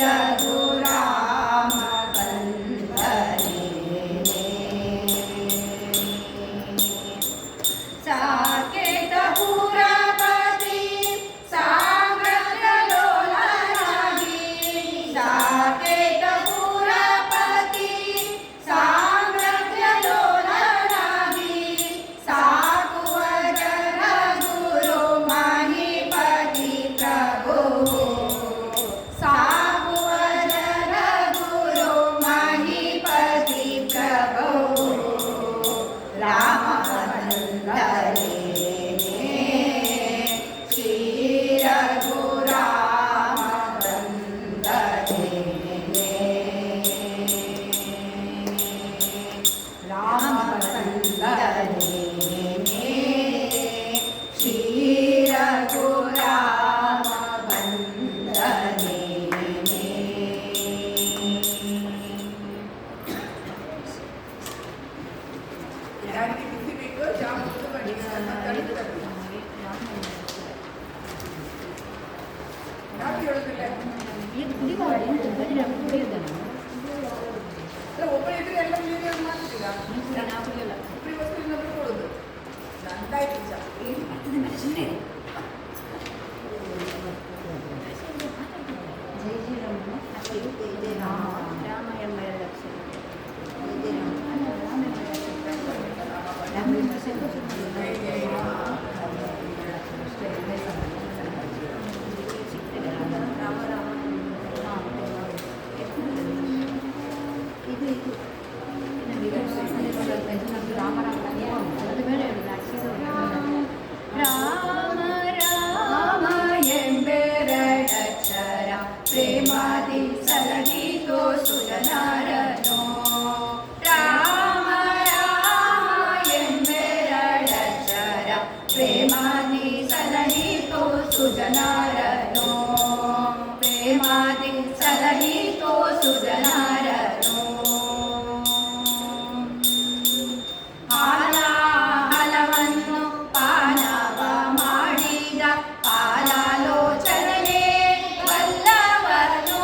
ರಘುರಾಮ ಬಂದರೇನೆ ಸಾಕೇತ ಪುರಪತಿ ಸಾಮ್ರಾಜ್ಞಲೋಲನಾಗಿ ಸಾಕೇತ ಪುರಪತಿ ಸಾಮ್ರಾಜ್ಞಲೋಲನಾಗಿ ಸಾಕುವ ಜನ ಗುರು ಮಹಿಪತಿ ಪ್ರಭು ಸಾಕುವ ಜನ ಗುರು ಮಹಿಪತಿ ಪ್ರಭು ರಾಮ ಬಂದರೇನೆ ಶ್ರೀ ರಘುರಾಮ ಬಂದರೇನೆ ರಾಮ ಬಂದರೇನೆ ಶ್ರೀ ರಘುರಾಮ ಬಂದರೇನೆ ಯಾರಿಗೆ ಬಿಸಿ ಬೇಕೋ ಜಾಮೂನು ಬನ್ನಿ ಯಾಕೆ ಹೇಳೋದಿಲ್ಲ ಒಬ್ಬ ಇದ್ರೆ ಎಲ್ಲ ನೀವೇ ಮಾಡ್ತೀರಾ ಒಬ್ಬರಿಗೋಸ್ಕರ ಇನ್ನೊಬ್ರು ಕೊಡೋದು ನಂದಾಯ್ತು ಚಾ ರಾಮ ಎಂಬ 2 ಅಕ್ಷರ ರಾಮ ರಾಮ ಎಂಬೆರಡಕ್ಷರ ಪ್ರೇಮಾದಿ ಸಲಹಿತೋ ಸುಜನಾರನೋ ರಾಮ ರಾಮ ಎಂಬೆರಡಕ್ಷರ ಪ್ರೇಮಾದಿ ಸಲಹಿತೋ ಸುಜನಾರನೋ ಪ್ರೇಮಾದಿ ಸಲಹಿತೋ ಸುಜನಾರನೋ ಹಾಲವನ್ನು ಪಾನವ ಮಾಡಿದ ಪಾಲಾಲೋಚನೆ ಬಲ್ಲವನು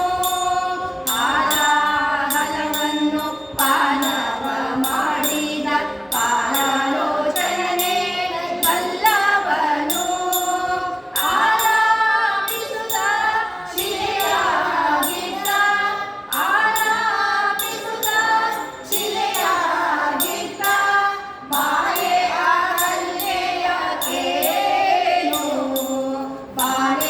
ಹಾಲವನ್ನು ಪಾನವ ಮಾಡಿದ ಪಾಲಾಲೋಚನೆ ಬಲ್ಲವನು ಆಲಾಪಿಸುತ್ತ ಶಿಲೆಯಾಗಿದ್ದ ಆಲಾಪಿಸುತ್ತ ಶಿಲೆಯಾಗಿದ್ದ ಮಾಯೆ ಅಹಲ್ಯೆಯ ಕೇಳು ಬಾಳೆ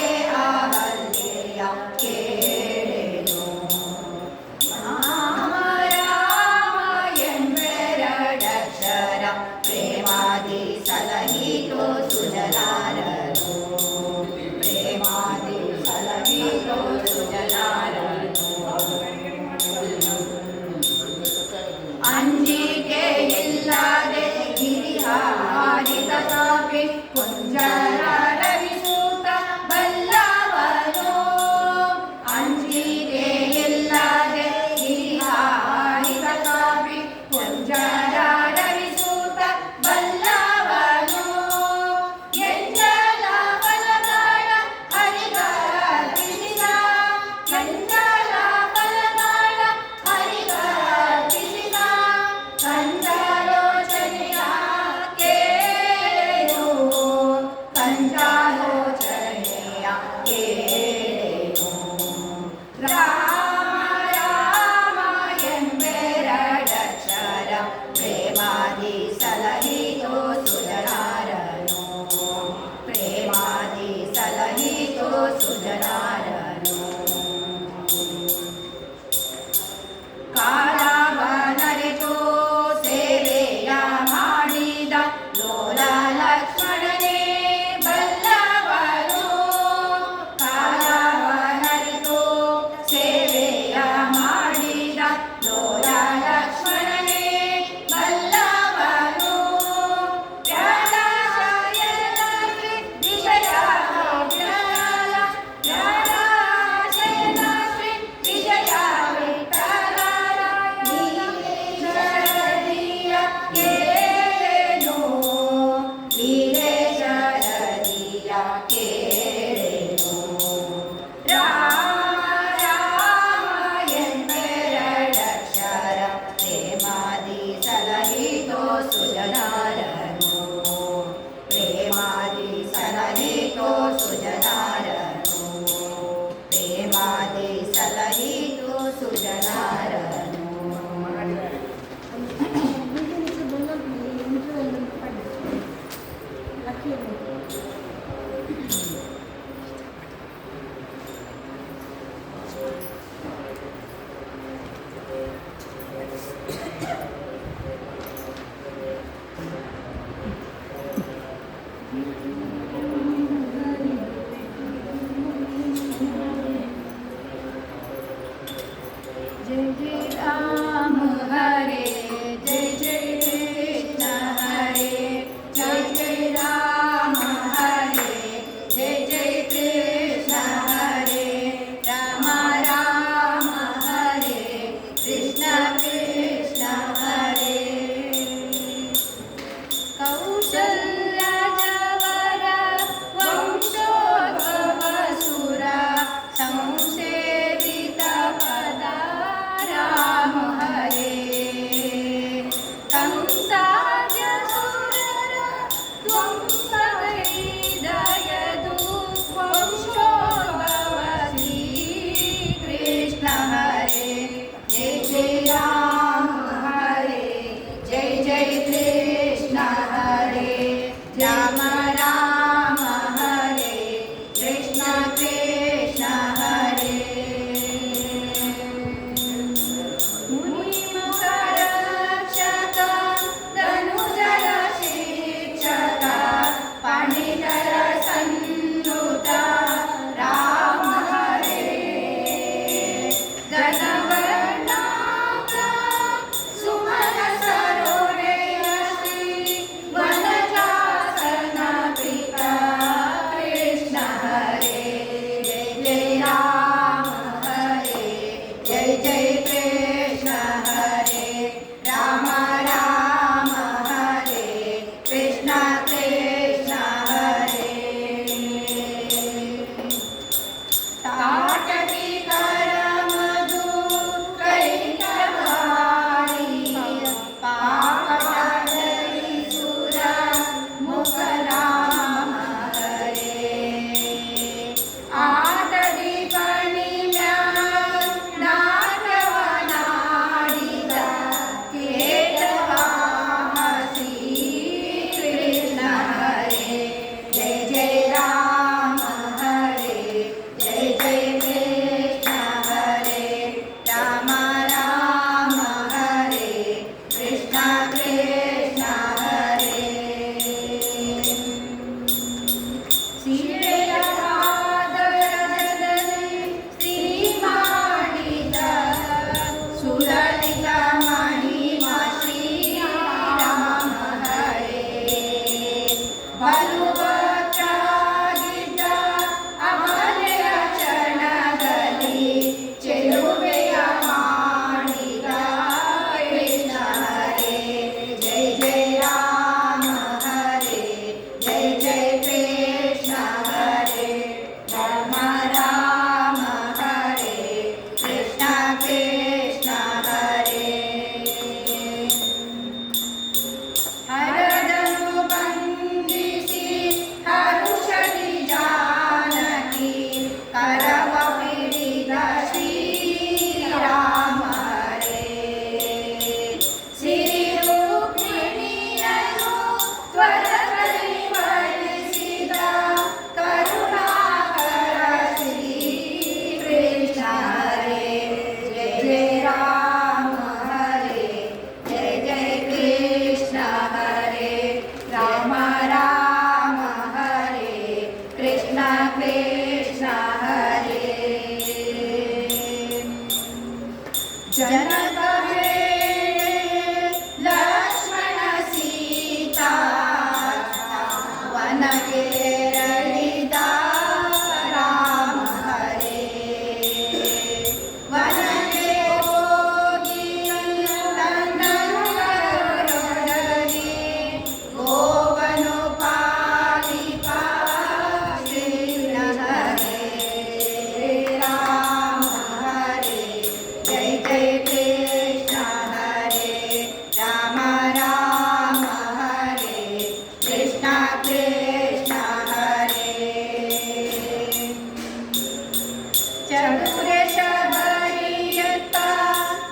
ಚತುರೇಶ ಬರಿಯತ್ತ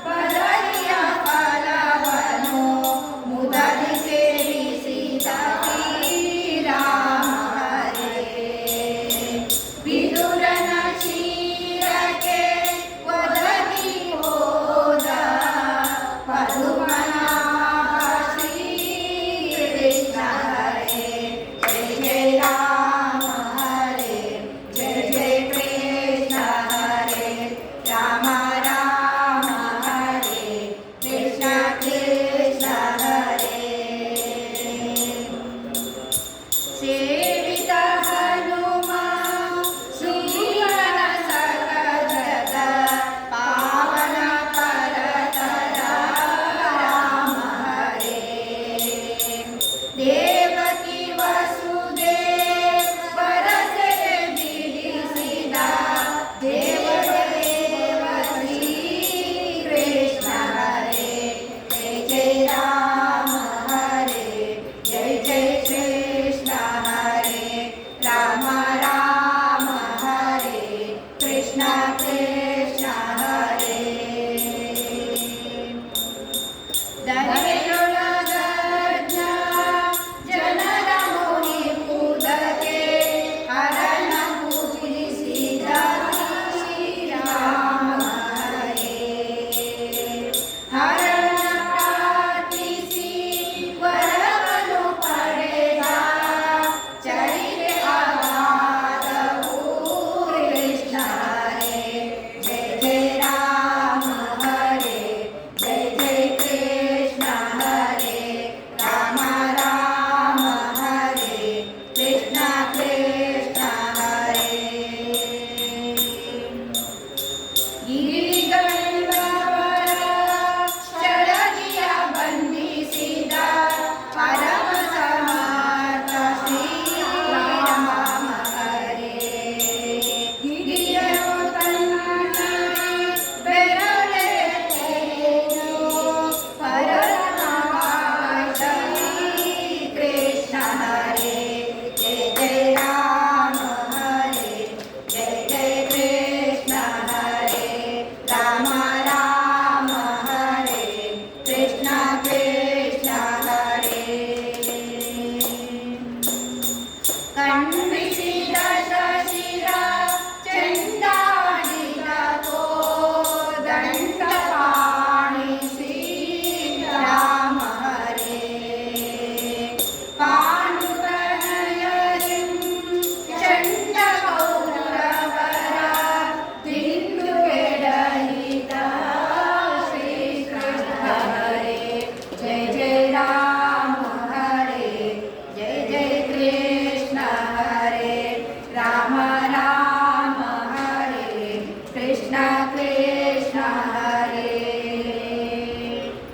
ಬದರಿಯ ಫಲವನು ಮುದದಿ ಸೇವಿಸಿದ ಶ್ರೀರಾಮ ಹರೇ. ವಿದುರನ ಕ್ಷೀರಕ್ಕೆ ಒದಗಿ ಹೋದ ಪದುಮನಾಭ ಶ್ರೀಕೃಷ್ಣ ಹರೇ. ಜಯ ಜಯ ರಾಮ ಹರೇ, ಜಯ ಜಯ ಕೃಷ್ಣ ಹರೇ. ರಾಮ ರಾಮ ಹರೇ, ಕೃಷ್ಣ ಕೃಷ್ಣ ಹರೇ. ಸೇವಿತ ಹನುಮ ಸುಜೀವನ ಸಕಲದ ಪಾವನ ಪರತರ ರಾಮ ಹರೇ. ದೇವಕಿ ವಸುದೇವ ವರಸೆ ಬಿಡಿಸಿದ ದೇವದೇವ ಶ್ರೀಕೃಷ್ಣ ಹರೇ. ಜಯ ಜಯ ರಾಮ ಹರೇ, ಜಯ ಜಯ ಕೃಷ್ಣ ಹರೇ. ರಾಮ ರಾಮ ಹರೇ, ಕೃಷ್ಣ ಕೃಷ್ಣ ಹರೇ. ದಯೆಯೊಳಗಜ್ಞ ಜನರ ಮೋಹಿಸುವುದಕ್ಕೆ ಹರನ ಪೂಜಿಸಿದ ಶ್ರೀರಾಮ ಹರೇ. ಹರನ ಪ್ರಾರ್ಥಿಸಿ ವರವನ್ನು ಪಡೆದ ಚರಿತೆ ಆಗಾದವು ಕೃಷ್ಣ ಹರೇ. ಜಯ ಜಯ ರಾಮ ಹರೇ, ಜಯ ಜಯ ಕೃಷ್ಣ ಹರೇ. ರಾಮ ರಾಮ ಹರೇ, ಕೃಷ್ಣ ಕೃಷ್ಣ ಹರೇ. ಗಿರಿಗಂಧರ್ವರ ಶರದಿಯ ಬಂಧಿಸಿದ ಪರಮ ಸಮರ್ಥ ಶ್ರೀರಾಮ ಹರೇ. ಗಿರಿಯು ತನ್ನಡಿ ಬೆರಳೆತ್ತೆನು ಪರಮಾರ್ಥ ಶ್ರೀಕೃಷ್ಣ ಹರೇ. ಜಯ ಜಯ ರಾಮ ಹರೇ, ಜಯ ಜಯ ಕೃಷ್ಣ ಹರೇ. ರಾಮ ರಾಮ ಹರೇ, ಕೃಷ್ಣ ಕೃಷ್ಣ ಹರೇ. ಖಂಡಿಸಿದ ಶಶಿರ ಚಂಡಾಡಿದ ಕೋದಂಡಪಾಣಿ ಶ್ರೀರಾಮ ಹರೇ. ಪಾಂಡುತನಯರಿಂ ಚಂಡ ಕೌರವರ ದಿಂಡು ಕೆಡಹಿದ ಶ್ರೀಕೃಷ್ಣ ಹರೇ. ಜಯ ಜಯ ರಾಮ ಹರೇ, ಜಯ ಜಯ ಕೃಷ್ಣ ಹರೇ. ರಾಮ ರಾಮ ಹರೇ, ಕೃಷ್ಣ ಕೃಷ್ಣ ಹರೇ.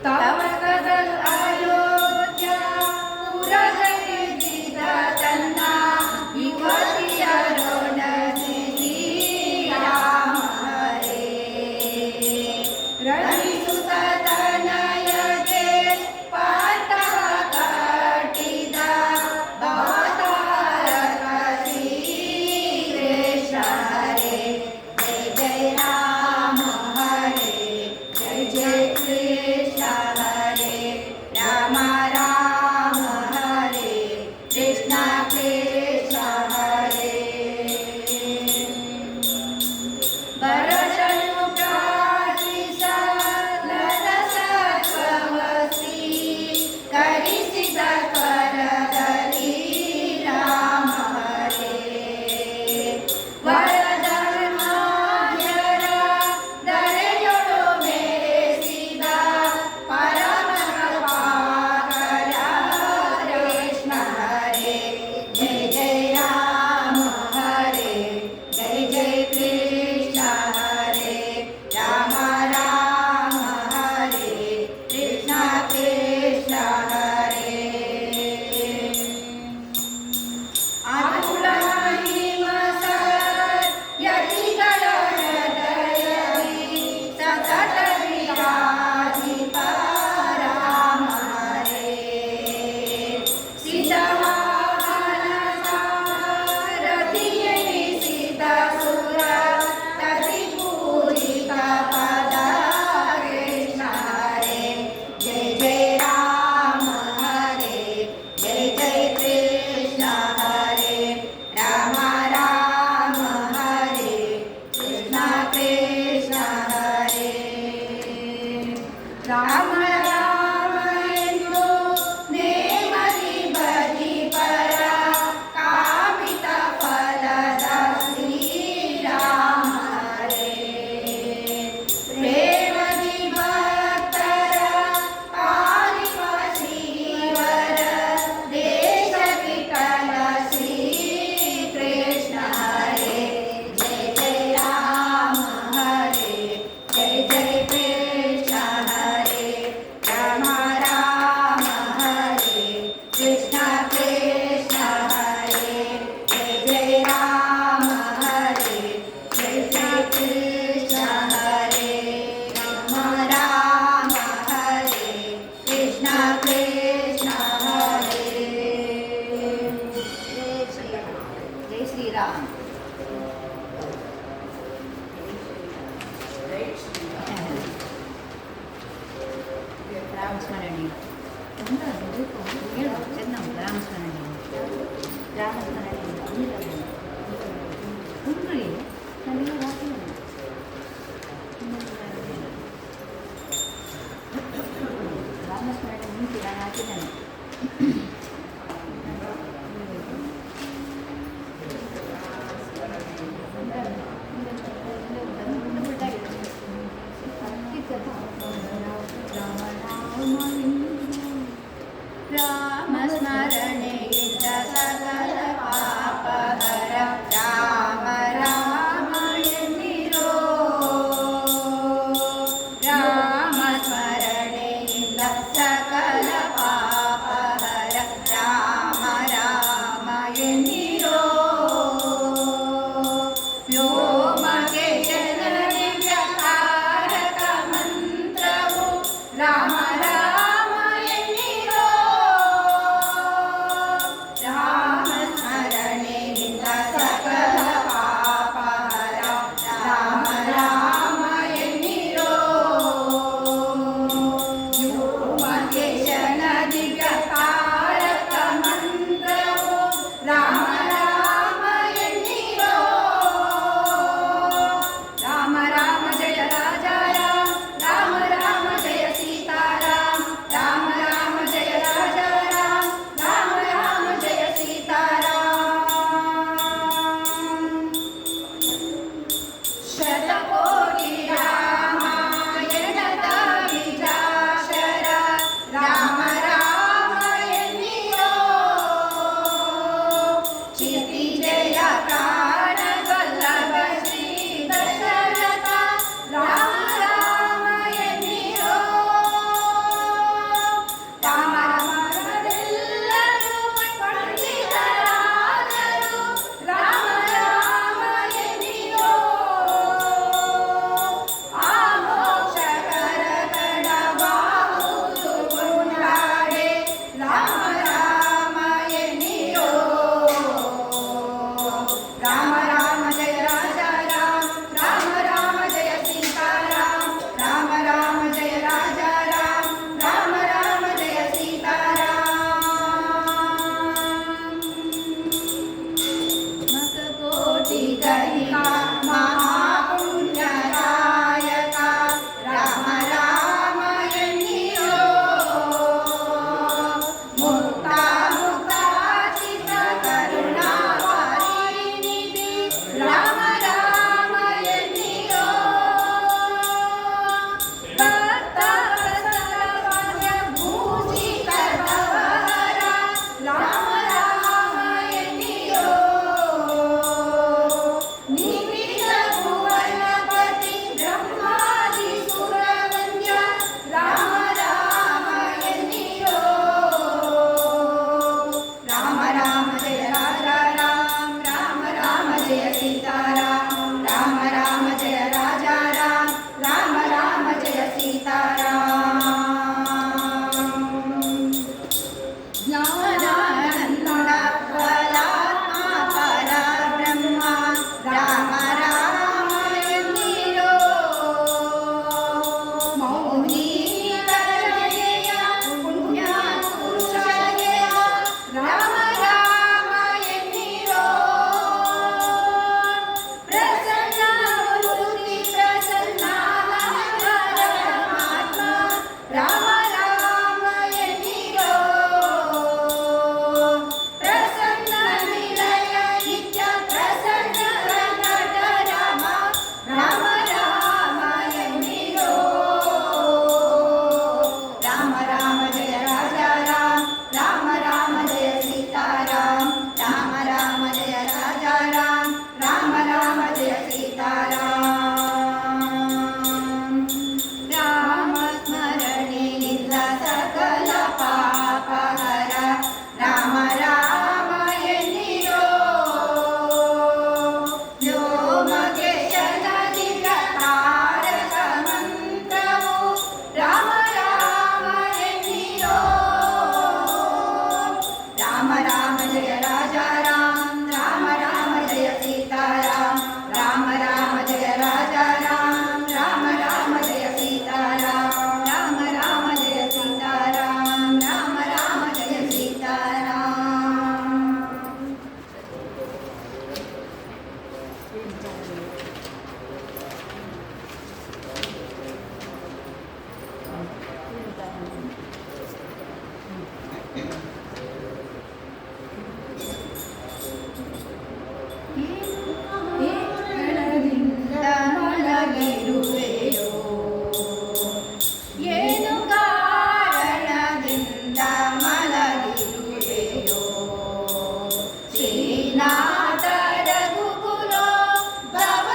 ತವಕದ ಅಯೋಧ್ಯ ಪುರದಲ್ಲಿದ್ದ ತನ್ನ ಯುವತಿಯರೊಡನೆ ಶ್ರೀರಾಮ ಹರೇ. ರಣಿಸುತ್ತ ತನಯಗೆ ಪಾಠವ ಕಟ್ಟಿದ ಭವತಾರಕ ಶ್ರೀಕೃಷ್ಣ ಹರೇ. ಜಯ ಜಯ ರಾಮ ವ್ಯೋಮಕೇಶನ ದಿವ್ಯ ತಾರಕ ಮಂತ್ರವು ರಾಮ ರಾಮ ಎನ್ನಿರೋ ರಾಮ ಸ್ಮರಣೆಯಿಂದ ಸಕಲ ಪಾಪಹರ ರಾಮ ರಾಮ ಎನ್ನಿರೋ ವ್ಯೋಮಕೇಶನ ದಿವ್ಯ ತಾರಕ ಮಂತ್ರವು ರಾಮ ರಾಮ ಎನ್ನಿರೋ ರಾಮ ರಾಮ ಜಯ ರಾಜ ರಾಮ ರಾಮ ಜಯ ಸೀತಾರಾಮ ರಾಮ ರಾಮ ಜಯ ರಾಜ ರಾಮ ರಾಮ ಜಯ ಸೀತಾರಾಮ ಶತಕೋಟಿ ರಾಮಾಯಣದ ಬೀಜಾಕ್ಷರ ರಾಮ ರಾಮ ಎನ್ನಿರೋ ಕ್ಷಿತಿಜಯ ಪ್ರಾಣವಲ್ಲಭ ಶ್ರೀ ದಶರಥ ರಾಮ ರಾಮ ಎನ್ನಿರೋ ರಾಮ ರಾಮರೆಲ್ಲರೂ ಪಂಡಿತರಾದರು ರಾಮ ರಾಮ ಎನ್ನಿರೋ ಆ ಮೋಕ್ಷಕರಗಳ ಬಾಹುದು ಕೊಂಡಾಡೆ ರಾಮ ರಾಮ ಎನ್ನಿರೋ ರಾಮ ರಾಮ ಜಯ ರಾಜ ರಾಮ ರಾಮ ಜಯ ಸೀತಾರಾಮ ರಾಮ ರಾಮ ಜಯ ರಾಜ ರಾಮ ರಾಮ ಜಯ ಸೀತಾರಾಮ ಕೋಟಿ ಗಹಿಕ ಮಹಾಪುಣ್ಯದಾಯಕ ರಾಮ ರಾಮ ಎನ್ನಿರೋ ಮುಕ್ತ ಮುಕ್ತಾಚಿತ ಕರುಣಾವಾರಿನಿಧಿ ರಾಮ ರಾಮ ಎನ್ನಿರೋ ಭಕ್ತ ವತ್ಸಲವಾದ ಭೂಷಿತವರ ರಾಮ ರಾಮ ಎನ್ನಿರೋ ನಿಮಿಷ ಭುವನಪತಿ ಬ್ರಹ್ಮಾದಿ ಸುರವಂದ್ಯ ರಾಮ ರಾಮ ಎನ್ನಿರೋ ರಾಮ ರಾಮ ಜಯ ರಾಜ ರಾಮ ರಾಮ ಜಯ ಸೀತಾರಾಮ ರಾಮ ರಾಮ ಜಯ ರಾಜ ರಾಮ ರಾಮ ಜಯ ಸೀತಾರಾಮ ಜ್ಞಾನಾನಂದ ಫಲಾತ್ಮ ಪರಬ್ರಹ್ಮ ರಾಮ ರಾಮ ಎನ್ನಿರೋ ಮೌನಿ ಕರುಣೆಯ ಪುಣ್ಯ ಪುರುಷಗೆ ರಾಮ ರಾಮ ಎನ್ನಿರೋ ಪ್ರಸನ್ನ ಮೂರ್ತಿ ಪ್ರಸನ್ನ ಪರಮಾತ್ಮ ರಾಮ ರಾಮ ಎನ್ನಿರೋ ಪ್ರಸನ್ನ ನಿಲಯ ನಿತ್ಯ ಪ್ರಸನ್ನ ವೆಂಕಟ ರಾಮ ರಾಮ ರಾಮ ಎನ್ನಿರೋ ರಾಮ ರಾಮ ಜಯ ರಾಜ ರಾಮ ರಾಮ ಜಯ ಸೀತಾರಾಮ ರಾಮ ರಾಮ ಜಯ ರಾಜ ರಾಮ ರಾಮ ಜಯ ಸೀತಾರಾಮ ರಾಮ ಸ್ಮರಣೆಯಿಂದ ಸಕಲ ಪಾಪಹರ ರಾಮ ರಾಮ ಎನ್ನಿರೋ ವ್ಯೋಮಕೇಶನ ದಿವ್ಯ ತಾರಕ ಮಂತ್ರವು ರಾಮ ರಾಮ ಎನ್ನಿರೋ ರಾಮ ರಾಮ ಜಯ ರಾಜ ರಾಮ ರಾಮ ಜಯ ಸೀತಾರಾಮ ರಾಮ ರಾಮ ಜಯ ರಾಜ ರಾಮ ರಾಮ ಜಯ ಸೀತಾರಾಮ ರಾಮ ರಾಮ ಜಯ ಸೀತಾರಾಮ ರಾಮ ರಾಮ ಜಯ ಸೀತಾರಾಮ ಏಳದಿಂದ ಮಲಗಿರುವೆಯೋ ಏನು ಕಾರಣದಿಂದ ಮಲಗಿರುವೆಯೋ ಶ್ರೀನಾಥ ರಘುಕುಲೋ ಭವ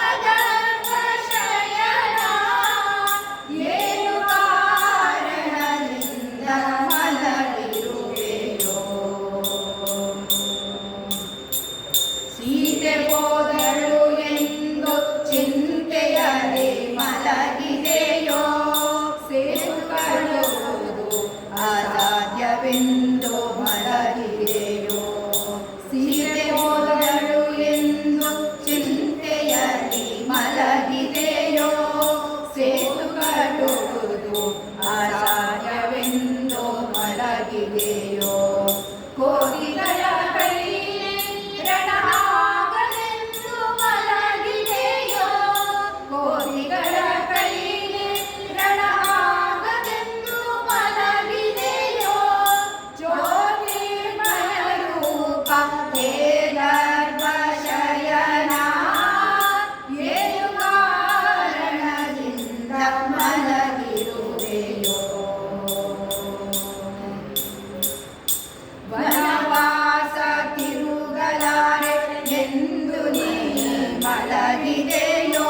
ಮಲಗಿದೆಯೋ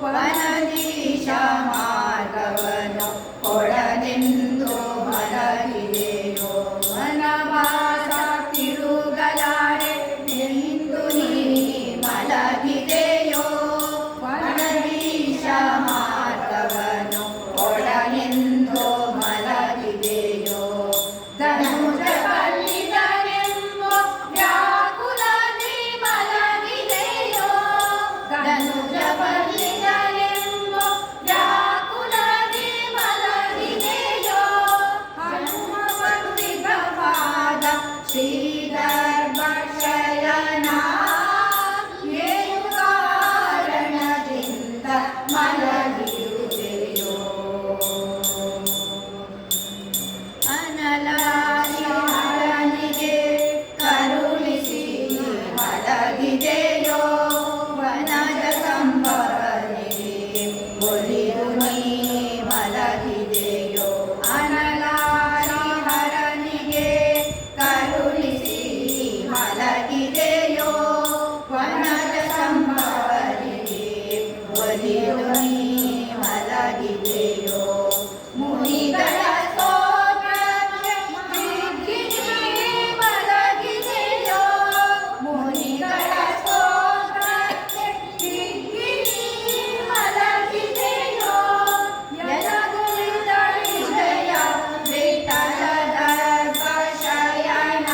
ವನದೀಶ ಮಾರ್ಗವನ್ನು ಕೊಡದೆಂದು ಮಲಗಿದೆಯೋ ವನವಾಸ ತಿರುಗಲಾರೆ ಎಂದು ನೀ ಮಲಗಿದೆಯೋ ವನದೀಶ ಮಾರ್ಗವನ್ನು ಕೊಡಲೆಂದು ಮಲಗಿದೆಯೋ ಧನುಜ ಬಲ್ಲಿದನೆಂಬ ವ್ಯಾಕುಲದಿ ಮಲಗಿದೆಯೋ ಧನುಜ ಬಲ್ಲಿದನೆಂಬ ವ್ಯಾಕುಲದಿ ಮಲಗಿದೆಯೋ ಹನುಮ ಬಂದಿಗವಾದ ಶ್ರೀಧರ್ಮ ಶಯನ ಏನು ಕಾರಣದಿಂದ ಮಲಗಿರುವೆಯೋ ಅನಲಾರಿಹರನಿಗೆ ಕರುಣಿಸಿ ಮಲಗಿದೆಯೋ ವನದ ಸಂಭವನಿಗೆ ಒಲಿದು ನೀ ಮಲಗಿದೆಯೋ ಅನಲಾರಿಹರನಿಗೆ ಕರುಣಿಸಿ ಮಲಗಿದೆಯೋ ವನದ ಸಂಭವನಿಗೆ ಒಲಿದು ನೀ ಮಲಗಿದೆಯೋ ಮುನಿಗಳ ಸ್ತೋತ್ರಕ್ಕೆ ವಿಘ್ನಿ ಮಲಗಿದೆಯೋ ಮುನಿಗಳ ಸ್ತೋತ್ರಕ್ಕೆ ವಿಘ್ನಿ ಮಲಗಿದೆಯೋ ಎನಗುಳಿದ ವಿಜಯ ವಿಠಲದ ಶಯನ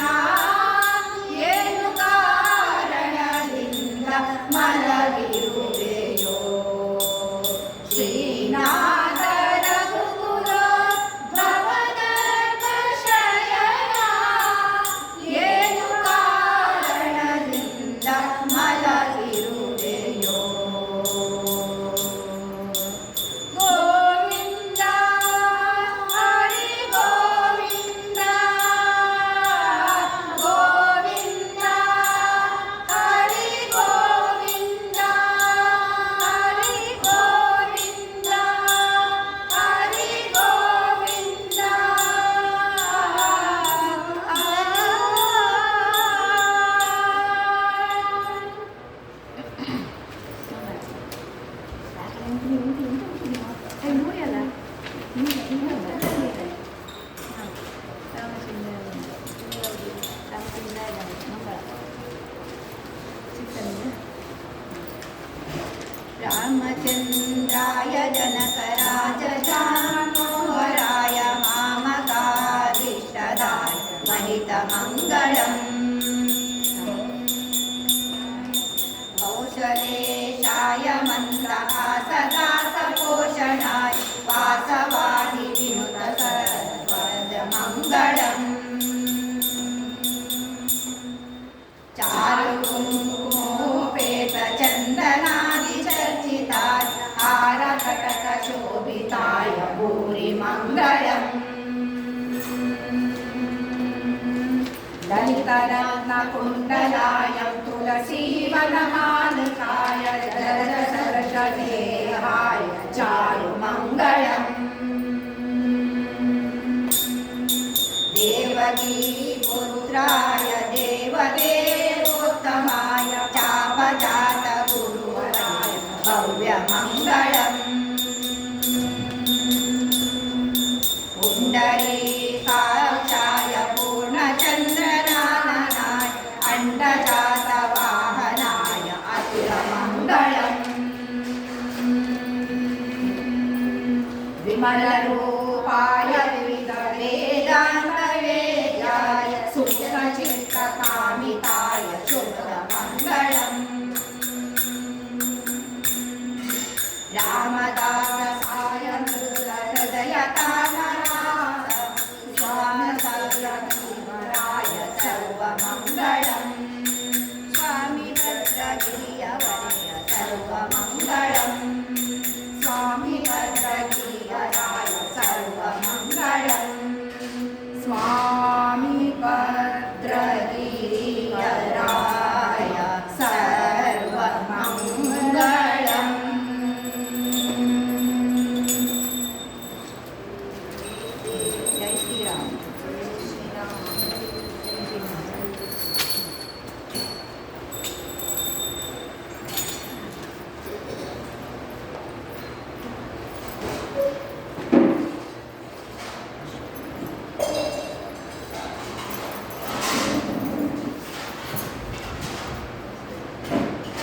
ಏನು ಕಾರಣದಿಂದ ಮಲಗಿರುವೆಯೋ ಶ್ರೀನಾಥ ರಘುಕುಲ ಭವದರ್ಪ ಶಯನ ಏನು ಕಾರಣದಿಂದ ಮಲಗಿರುವೆಯೋ ಗೋವಿಂದ ಹರಿ ಗೋವಿಂದ ಗೋವಿಂದ ಹರಿ ಗೋವಿಂದ ಹರಿ ಗೋವಿಂದ ಹರಿ ಗೋವಿಂದ ರಾಮಚಂದ್ರಾಯ ಜನಕರಾಜ ಜಾನೋಹರಾಯ ಮಾಮಕಾರಿಷ್ಟದಾಯ ಮಹಿತಮಂಗಳಂ ಕೌಶಲೇಶಾಯ ಮಂತ್ರಹಾಸದಾಸಪೋಷಣಾಯ ವಾಸವಾದಿ ವಿನುತ ಸರ್ವಜಮಂಗಳಂ ಚಾರು ಕುಂಕುಮೋಪೇತ ಚಂದನಾದಿ ಚರ್ಚಿತಾಯ ಹಾರ ಕಟಕ ಶೋಭಿತಾಯ ಭೂರಿ ಮಂಗಳಂ ಲಲಿತರತ್ನ ಕುಂಡಲಾಯ ತುಳಸಿ ವನಮಾಲಿಕಾಯ ಜಲಜ ಸರಸದೇಹಾಯ ಚಾರು ಮಂಗಳಂ ದೇವಕೀ ಪುತ್ರಾಯ ದೇವದೇವೋತ್ತಮಾಯ ಚಾಪಜಾತ ಗುರುವರಾಯ ಭವ್ಯ ಮಂಗಳಂ ಪುಂಡರೀಕಾಕ್ಷಾಯ ಪೂರ್ಣಚಂದ್ರನಾನನಾಯ ಅಂಡಜಾತ ವಾಹನಾಯ ಅಸುರ ಮಂಗಳಂ ವಿಮಲರೂಪಾಯ